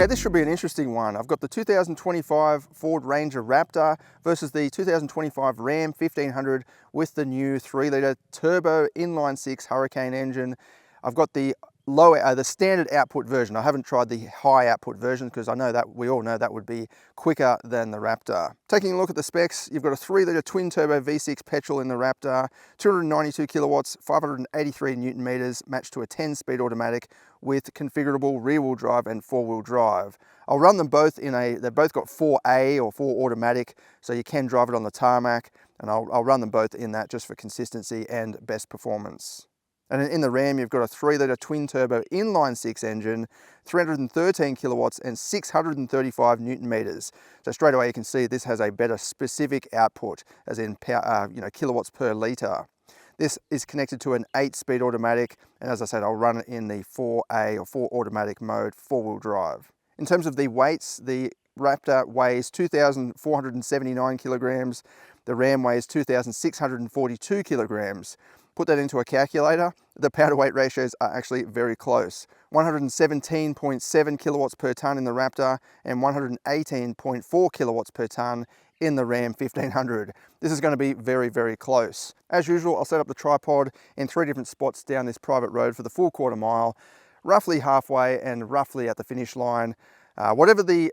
Okay, this should be an interesting one. I've got the 2025 Ford Ranger Raptor versus the 2025 Ram 1500 with the new 3-litre turbo inline-6 Hurricane engine. I've got the the standard output version. I haven't tried the high output version because I know that we all know that would be quicker than the Raptor. Taking a look at the specs, you've got a 3-litre twin turbo V6 petrol in the Raptor, 292 kilowatts, 583 Newton meters, matched to a 10-speed automatic with configurable rear-wheel drive and 4-wheel drive. I'll run them both in they've both got 4A or 4 automatic, so you can drive it on the tarmac, and I'll run them both in that just for consistency and best performance. And in the Ram, you've got a 3-litre twin-turbo inline-6 engine, 313 kilowatts and 635 Newton meters. So straight away you can see this has a better specific output, as in kilowatts per litre. This is connected to an 8-speed automatic, and as I said, I'll run it in the 4A or 4 automatic mode, 4-wheel drive. In terms of the weights, the Raptor weighs 2,479 kilograms. The Ram weighs 2,642 kilograms. Put that into a calculator, the power to weight ratios are actually very close. 117.7 kilowatts per tonne in the Raptor and 118.4 kilowatts per tonne in the Ram 1500. This is going to be very, very close. As usual, I'll set up the tripod in 3 different spots down this private road for the full quarter mile, roughly halfway and roughly at the finish line. Whatever the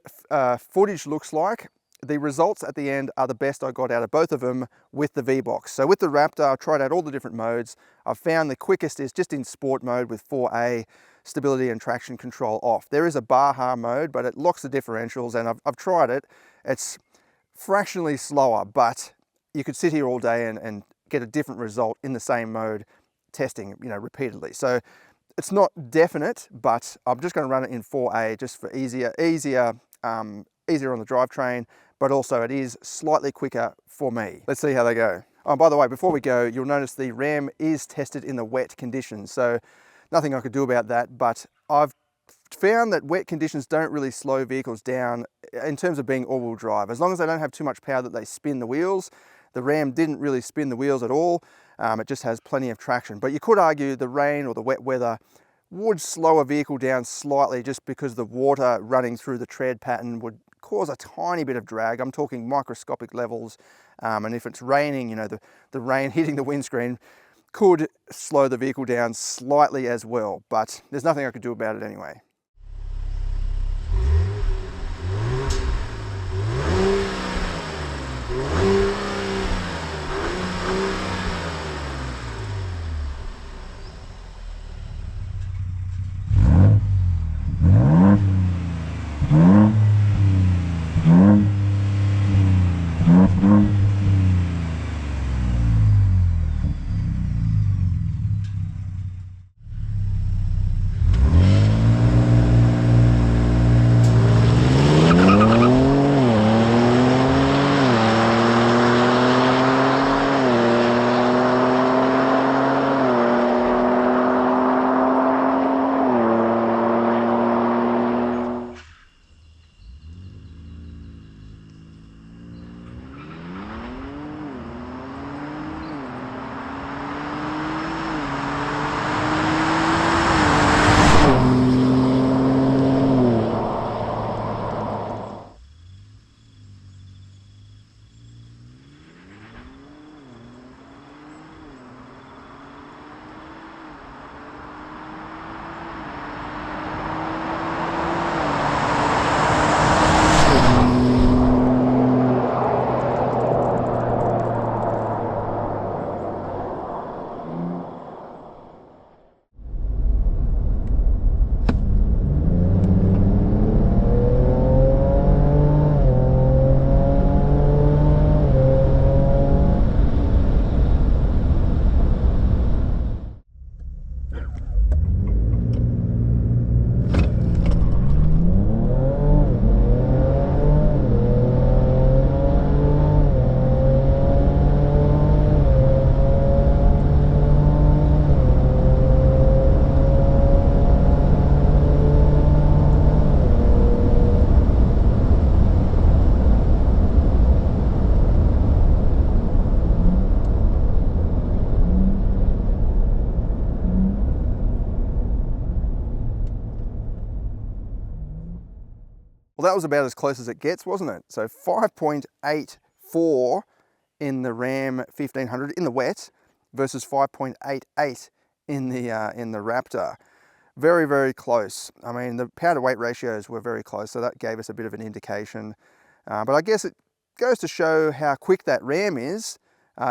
footage looks like, the results at the end are the best I got out of both of them with the V-Box. So with the Raptor, I've tried out all the different modes. I've found the quickest is just in sport mode with 4A, stability and traction control off. There is a Baja mode, but it locks the differentials, and I've tried it. It's fractionally slower, but you could sit here all day and get a different result in the same mode, testing repeatedly. So it's not definite, but I'm just going to run it in 4A just for easier on the drivetrain, but also it is slightly quicker for me. Let's see how they go. Oh, by the way, before we go, you'll notice the Ram is tested in the wet conditions, so nothing I could do about that, but I've found that wet conditions don't really slow vehicles down in terms of being all-wheel drive. As long as they don't have too much power that they spin the wheels. The Ram didn't really spin the wheels at all. It just has plenty of traction, but you could argue the rain or the wet weather would slow a vehicle down slightly just because the water running through the tread pattern would cause a tiny bit of drag. I'm talking microscopic levels, and if it's raining, the rain hitting the windscreen could slow the vehicle down slightly as well, but there's nothing I could do about it anyway. that was about as close as it gets, wasn't it? So 5.84 in the Ram 1500 in the wet versus 5.88 in the Raptor. Very, very close. I mean, the power to weight ratios were very close, so that gave us a bit of an indication. But I guess it goes to show how quick that Ram is,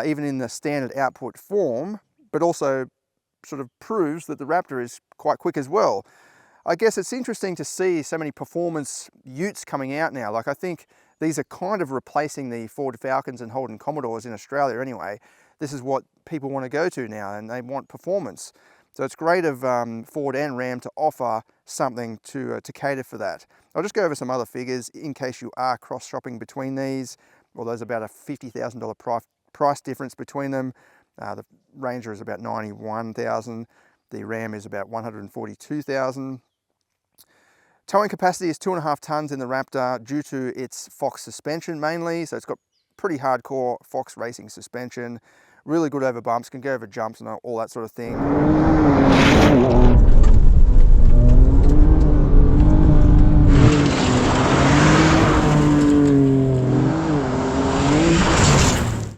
even in the standard output form, but also sort of proves that the Raptor is quite quick as well. I guess it's interesting to see so many performance utes coming out now. Like, I think these are kind of replacing the Ford Falcons and Holden Commodores in Australia anyway. This is what people want to go to now, and they want performance. So it's great of Ford and Ram to offer something to cater for that. I'll just go over some other figures in case you are cross-shopping between these. Well, there's about a $50,000 price difference between them. The Ranger is about $91,000. The Ram is about $142,000. Towing capacity is 2.5 tons in the Raptor due to its Fox suspension mainly. So it's got pretty hardcore Fox racing suspension. Really good over bumps, can go over jumps and all that sort of thing.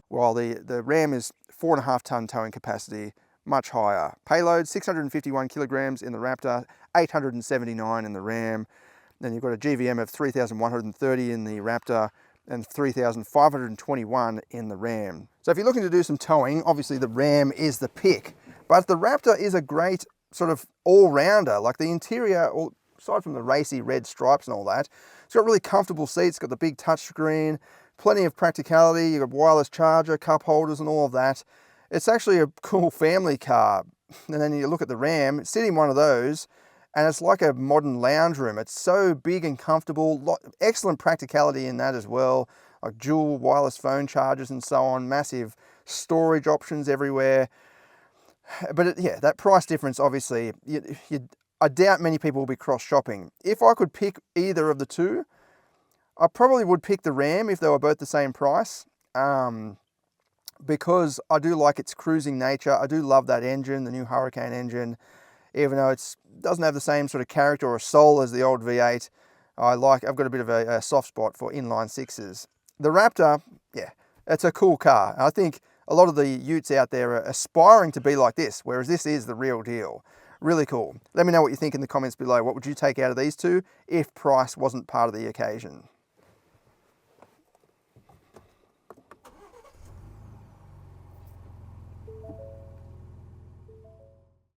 While the Ram is 4.5 ton towing capacity, much higher. Payload, 651 kilograms in the Raptor, 879 in the Ram. Then you've got a GVM of 3,130 in the Raptor and 3,521 in the Ram. So if you're looking to do some towing, obviously the Ram is the pick. But the Raptor is a great sort of all-rounder. Like, the interior, aside from the racy red stripes and all that, it's got really comfortable seats, got the big touchscreen, plenty of practicality. You've got wireless charger, cup holders and all of that. It's actually a cool family car. And then you look at the Ram, sit in one of those, and it's like a modern lounge room. It's so big and comfortable, excellent practicality in that as well, like dual wireless phone chargers and so on, massive storage options everywhere. But yeah, that price difference, obviously, I doubt many people will be cross-shopping. If I could pick either of the two, I probably would pick the Ram if they were both the same price. Because I do like its cruising nature. I do love that engine, the new Hurricane engine, even though it doesn't have the same sort of character or soul as the old V8. I've got a bit of a soft spot for inline sixes. The Raptor, yeah, it's a cool car. I think a lot of the utes out there are aspiring to be like this, whereas this is the real deal. Really cool. Let me know what you think in the comments below. What would you take out of these two if price wasn't part of the occasion?